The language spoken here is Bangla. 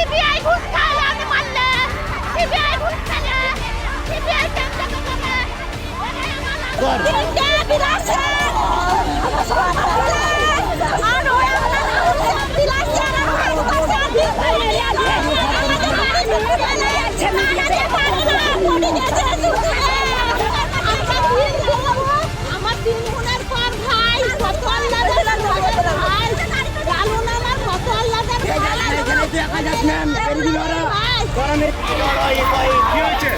সিবিআই ঘুষ খায় আমি মারলে সিবিআই ঘুষ খায় সিবিআই কেমনে করে তিনটে বিলাসে আর ওরা বিলাসে আমার 3 বোনের পর ভাই কত আল্লাহর ভাই লালুন আমার কত আল্লাহর দেখা যাচ্ছে না গরমে কি হয়েছে